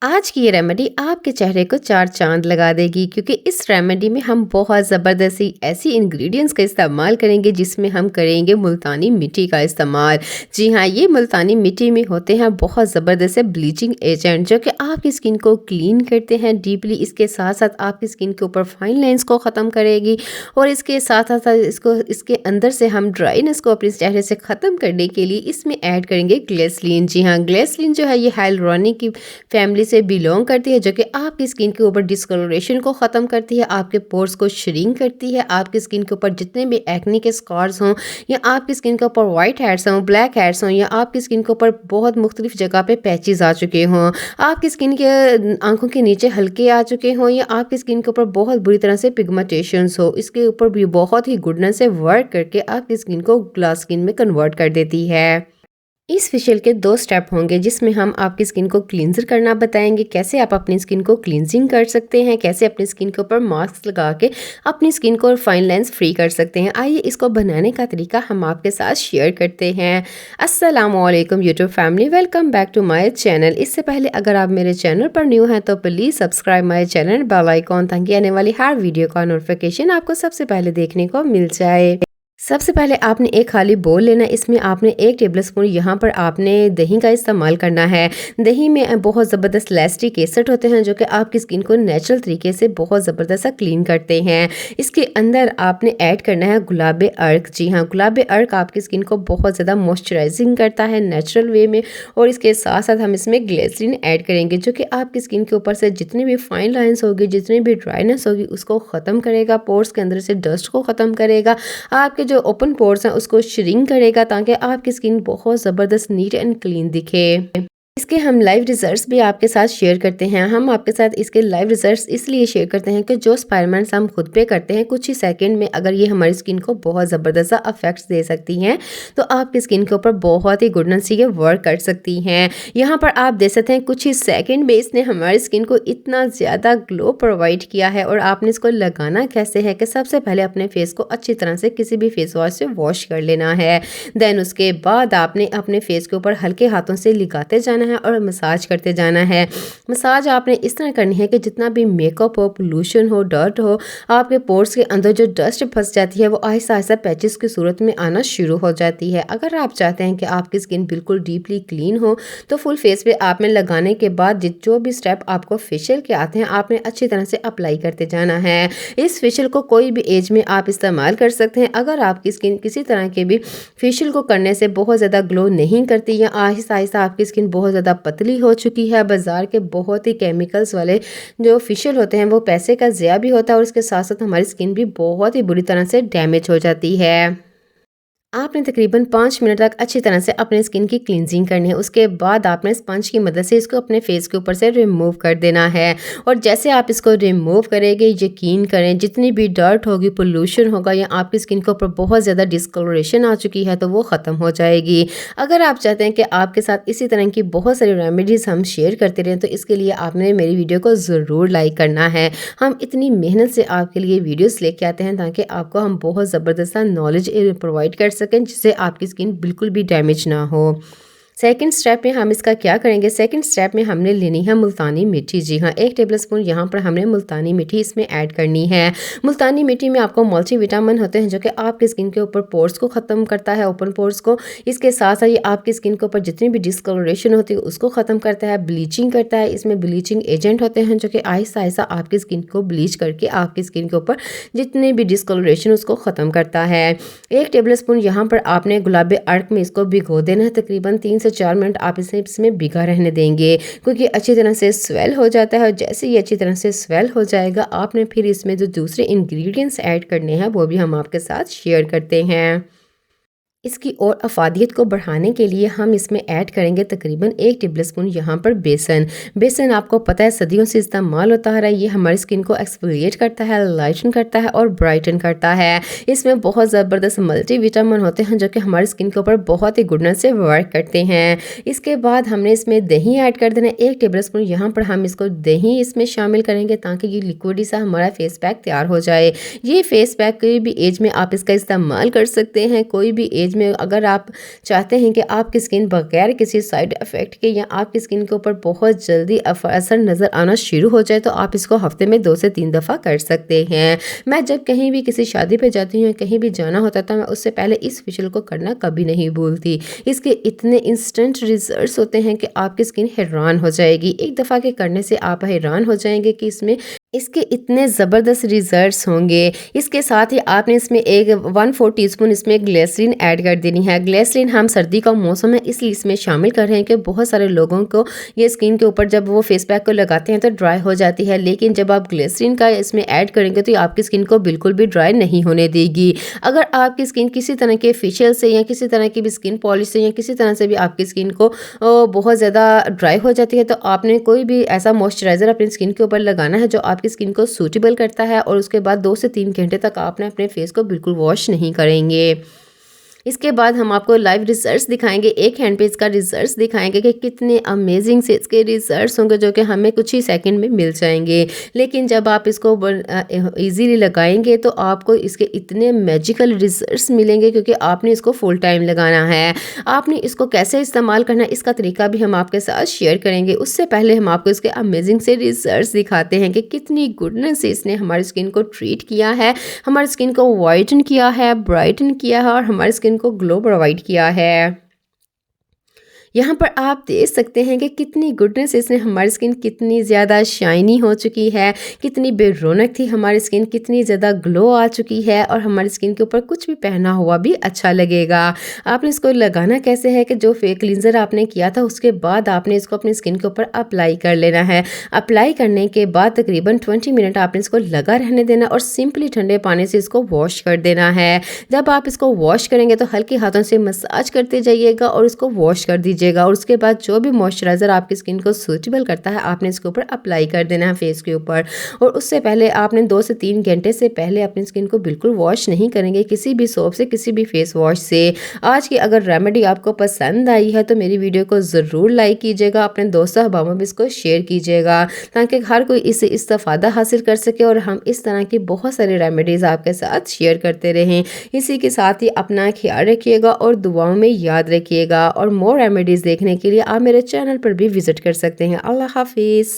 आज की ये रेमेडी आपके चेहरे को चार चांद लगा देगी क्योंकि इस रेमेडी में हम बहुत ज़बरदस्ती ऐसी इंग्रेडिएंट्स का इस्तेमाल करेंगे जिसमें हम करेंगे मुल्तानी मिट्टी का इस्तेमाल। जी हाँ, ये मुल्तानी मिट्टी में होते हैं बहुत ज़बरदस्त ब्लीचिंग एजेंट जो कि आपकी स्किन को क्लीन करते हैं डीपली। इसके साथ साथ आपकी स्किन के ऊपर फाइन लाइंस को ख़त्म करेगी और इसके साथ साथ इसके अंदर से हम ड्राइनेस को अपने चेहरे से ख़त्म करने के लिए इसमें ऐड करेंगे ग्लिसरीन। जी हाँ, ग्लिसरीन जो है ये हाइलुरोनिक की फैमिली से बिलोंग करती है जो कि आपकी स्किन के ऊपर डिस्कलरेशन को ख़त्म करती है, आपके पोर्स को श्रिंक करती है, आपकी स्किन के ऊपर जितने भी एक्ने के स्कार्स हों या आपकी स्किन के ऊपर वाइट हेड्स हों, ब्लैक हेड्स हों या आपकी स्किन के ऊपर बहुत मुख्तलिफ जगह पे पैचेस आ चुके हों, आपकी स्किन के आंखों के नीचे हल्के आ चुके हों या आपकी स्किन के ऊपर बहुत बुरी तरह से पिगमेंटेशंस हो, इसके ऊपर भी बहुत ही गुडनेस से वर्क करके आपकी स्किन को ग्लास स्किन में कन्वर्ट कर देती है। इस फेशियल के 2 स्टेप होंगे जिसमें हम आपकी स्किन को क्लींजर करना बताएंगे, कैसे आप अपनी स्किन को क्लींजिंग कर सकते हैं, कैसे अपनी स्किन के ऊपर मास्क लगा के अपनी स्किन को फाइन लाइंस फ्री कर सकते हैं। आइए इसको बनाने का तरीका हम आपके साथ शेयर करते हैं। अस्सलामुअलैकुम YouTube family, welcome back to my channel. इससे पहले अगर आप मेरे चैनल पर न्यू हैं तो please subscribe my channel, bell icon, ताकि आने वाली हर वीडियो का नोटिफिकेशन आपको सबसे पहले देखने को मिल जाए। सबसे पहले आपने एक खाली बोल लेना, इसमें आपने 1 टेबल स्पून यहाँ पर आपने दही का इस्तेमाल करना है। दही में बहुत ज़बरदस्त लैक्टिक एसिड होते हैं जो कि आपकी स्किन को नेचुरल तरीके से बहुत ज़बरदस्त सा क्लीन करते हैं। इसके अंदर आपने ऐड करना है गुलाब अर्क। जी हाँ, गुलाब अर्क आपकी स्किन को बहुत ज़्यादा मॉइस्चराइजिंग करता है नेचुरल वे में। और इसके साथ साथ हम इसमें ग्लिसरीन ऐड करेंगे जो कि आपकी स्किन के ऊपर से जितनी भी फाइन लाइन्स होगी, जितनी भी ड्राइनेस होगी उसको ख़त्म करेगा, पोर्स के अंदर से डस्ट को ख़त्म करेगा, आपके जो ओपन पोर्स हैं उसको श्रिंक करेगा ताकि आपकी स्किन बहुत ज़बरदस्त नीट एंड क्लीन दिखे। इसके हम लाइव रिजल्ट्स भी आपके साथ शेयर करते हैं। हम आपके साथ इसके लाइव रिजल्ट्स इसलिए शेयर करते हैं कि जो एक्सपेरिमेंट्स हम खुद पे करते हैं कुछ ही सेकंड में अगर ये हमारी स्किन को बहुत ज़बरदस्त इफेक्ट्स दे सकती हैं तो आपकी स्किन के ऊपर बहुत ही गुडनेस से ये वर्क कर सकती हैं। यहाँ पर आप देख सकते हैं कुछ ही सेकंड में इसने हमारी स्किन को इतना ज़्यादा ग्लो प्रोवाइड किया है। और आपने इसको लगाना कैसे है कि सबसे पहले अपने फेस को अच्छी तरह से किसी भी फेस वॉश से वॉश कर लेना है। देन उसके बाद आपने अपने फेस के ऊपर हल्के हाथों से लगाते जाना है और मसाज करते जाना है। मसाज आपने इस तरह करनी है कि जितना भी मेकअप हो, पोल्यूशन हो, डर्ट हो, आपके पोर्स के अंदर जो डस्ट फंस जाती है वो आहिस्ता आहिस्ता पैचेस की सूरत में आना शुरू हो जाती है। अगर आप चाहते हैं कि आपकी स्किन बिल्कुल डीपली क्लीन हो तो फुल फेस पे आपने लगाने के बाद जो भी स्टेप आपको फेशियल के आते हैं आपने अच्छी तरह से अप्लाई करते जाना है। इस फेशियल को कोई भी एज में आप इस्तेमाल कर सकते हैं। अगर आपकी स्किन किसी तरह के भी फेशियल को करने से बहुत ज़्यादा ग्लो नहीं करती या आहिस्ता आहिस्ता आपकी स्किन बहुत ज़्यादा पतली हो चुकी है, बाजार के बहुत ही केमिकल्स वाले जो फेशियल होते हैं वो पैसे का ज़िया भी होता है और इसके साथ साथ हमारी स्किन भी बहुत ही बुरी तरह से डैमेज हो जाती है। आपने तकरीबन 5 मिनट तक अच्छी तरह से अपने स्किन की क्लींजिंग करनी है। उसके बाद आपने स्पंज की मदद से इसको अपने फेस के ऊपर से रिमूव कर देना है। और जैसे आप इसको रिमूव करेंगे यकीन करें जितनी भी डर्ट होगी, पोल्यूशन होगा या आपकी स्किन के ऊपर बहुत ज़्यादा डिस्कलरेशन आ चुकी है तो वो ख़त्म हो जाएगी। अगर आप चाहते हैं कि आपके साथ इसी तरह की बहुत सारी रेमेडीज़ हम शेयर करते रहें तो इसके लिए आपने मेरी वीडियो को ज़रूर लाइक करना है। हम इतनी मेहनत से आपके लिए वीडियोज़ लेके आते हैं ताकि आपको हम बहुत ज़बरदस्त नॉलेज प्रोवाइड कर सकें जिससे आपकी स्किन बिल्कुल भी डैमेज ना हो। सेकंड स्टेप में हम इसका क्या करेंगे, सेकंड स्टेप में हमने लेनी है मुल्तानी मिट्टी। जी हाँ, 1 टेबल स्पून यहाँ पर हमने मुल्तानी मिट्टी इसमें ऐड करनी है। मुल्तानी मिट्टी में आपको मल्टीविटामिन होते हैं जो कि आपकी स्किन के ऊपर पोर्स को ख़त्म करता है, ओपन पोर्स को। इसके साथ साथ ये आपकी स्किन के ऊपर जितनी भी डिस्कलरेशन होती है उसको ख़त्म करता है, ब्लीचिंग करता है। इसमें ब्लीचिंग एजेंट होते हैं जो कि आहिस्ता आहिस्ता आपकी स्किन को ब्लीच करके आपकी स्किन के ऊपर जितनी भी डिस्कलरेशन उसको ख़त्म करता है। 1 टेबल स्पून यहाँ पर आपने गुलाब अर्क में इसको भिगो देना है। तकरीबन 3 से 4 मिनट आप इसे इसमें भिगा रहने देंगे क्योंकि अच्छी तरह से स्वेल हो जाता है। और जैसे ही अच्छी तरह से स्वेल हो जाएगा आपने फिर इसमें जो दूसरे इंग्रेडिएंट्स ऐड करने हैं वो भी हम आपके साथ शेयर करते हैं। इसकी और अफादियत को बढ़ाने के लिए हम इसमें ऐड करेंगे तकरीबन 1 टेबल स्पून यहाँ पर बेसन। बेसन आपको पता है सदियों से इस्तेमाल होता है, ये हमारी स्किन को एक्सफोलिएट करता है, लाइटन करता है और ब्राइटन करता है। इसमें बहुत ज़बरदस्त मल्टीविटामिन होते हैं जो कि हमारी स्किन के ऊपर बहुत ही गुडनेस से वर्क करते हैं। इसके बाद हमने इसमें दही ऐड कर देना है 1 टेबल स्पून। यहाँ पर हम इसको दही इसमें शामिल करेंगे ताकि ये लिक्विड सा हमारा फेस पैक तैयार हो जाए। ये फेस पैक कोई भी एज में आप इसका इस्तेमाल कर सकते हैं, कोई भी स्टेज में अगर आप चाहते हैं कि आपकी स्किन बगैर किसी साइड इफ़ेक्ट के या आपकी स्किन के ऊपर बहुत जल्दी असर नज़र आना शुरू हो जाए, तो आप इसको हफ्ते में 2 से 3 दफ़ा कर सकते हैं। मैं जब कहीं भी किसी शादी पे जाती हूँ, कहीं भी जाना होता था, मैं उससे पहले इस फेशियल को करना कभी नहीं भूलती। इसके इतने इंस्टेंट रिजल्ट्स होते हैं कि आपकी स्किन हैरान हो जाएगी। एक दफ़ा के करने से आप हैरान हो जाएंगे कि इसके इतने ज़बरदस्त रिजल्ट्स होंगे। इसके साथ ही आपने इसमें 1/4 टीस्पून इसमें ग्लिसरीन ऐड कर देनी है। ग्लिसरीन हम सर्दी का मौसम है इसलिए इसमें शामिल कर रहे हैं कि बहुत सारे लोगों को ये स्किन के ऊपर जब वो फेस पैक को लगाते हैं तो ड्राई हो जाती है, लेकिन जब आप ग्लिसरीन का इसमें ऐड करेंगे तो ये आपकी स्किन को बिल्कुल भी ड्राई नहीं होने देगी। अगर आपकी स्किन किसी तरह के फेशियल से या किसी तरह की भी स्किन पॉलिश से या किसी तरह से भी आपकी स्किन को बहुत ज़्यादा ड्राई हो जाती है, तो आपने कोई भी ऐसा मॉइस्चराइज़र अपनी स्किन के ऊपर लगाना है जो आपकी स्किन को सूटेबल करता है, और उसके बाद 2 से 3 घंटे तक आपने अपने फेस को बिल्कुल वॉश नहीं करेंगे। इसके बाद हम आपको लाइव रिजल्ट्स दिखाएंगे, एक हैंड पे इसका रिजल्ट्स दिखाएंगे कि कितने अमेजिंग से इसके रिजल्ट्स होंगे जो कि हमें कुछ ही सेकंड में मिल जाएंगे। लेकिन जब आप इसको इजीली लगाएंगे तो आपको इसके इतने मैजिकल रिजल्ट्स मिलेंगे, क्योंकि आपने इसको फुल टाइम लगाना है। आपने इसको कैसे इस्तेमाल करना है इसका तरीका भी हम आपके साथ शेयर करेंगे। उससे पहले हम आपको इसके अमेजिंग से रिजल्ट्स दिखाते हैं कि कितनी गुडनेस से इसने हमारी स्किन को ट्रीट किया है, हमारी स्किन को वाइटन किया है, ब्राइटन किया है और हमारी स्किन को ग्लो प्रोवाइड किया है। यहाँ पर आप देख सकते हैं कि कितनी गुडनेस इसने हमारी स्किन कितनी ज़्यादा शाइनी हो चुकी है, कितनी बेरौनक थी हमारी स्किन, कितनी ज़्यादा ग्लो आ चुकी है और हमारी स्किन के ऊपर कुछ भी पहना हुआ भी अच्छा लगेगा। आपने इसको लगाना कैसे है कि जो फेस क्लींजर आपने किया था उसके बाद आपने इसको अपनी स्किन के ऊपर अप्लाई कर लेना है। अप्लाई करने के बाद तकरीबन 20 मिनट आपने इसको लगा रहने देना और सिंपली ठंडे पानी से इसको वॉश कर देना है। जब आप इसको वॉश करेंगे तो हल्के हाथों से मसाज करते जाइएगा और इसको वॉश कर दीजिएगा, और उसके बाद जो भी मॉइस्चराइज़र आपकी स्किन को सूटेबल करता है आपने इसके ऊपर अप्लाई कर देना है फेस के ऊपर। और उससे पहले आपने 2 से 3 घंटे से पहले अपनी स्किन को बिल्कुल वॉश नहीं करेंगे किसी भी सोप से, किसी भी फेस वॉश से। आज की अगर रेमेडी आपको पसंद आई है तो मेरी वीडियो को ज़रूर लाइक कीजिएगा, अपने दोस्तों अहबाबों में इसको शेयर कीजिएगा ताकि हर कोई इससे इस्तेफादा हासिल कर सके और हम इस तरह की बहुत सारी रेमेडीज़ आपके साथ शेयर करते रहें। इसी के साथ ही अपना ख्याल रखिएगा और दुआओं में याद रखिएगा, और मोर रेमेडीज़ देखने के लिए आप मेरे चैनल पर भी विजिट कर सकते हैं। अल्लाह हाफिज़।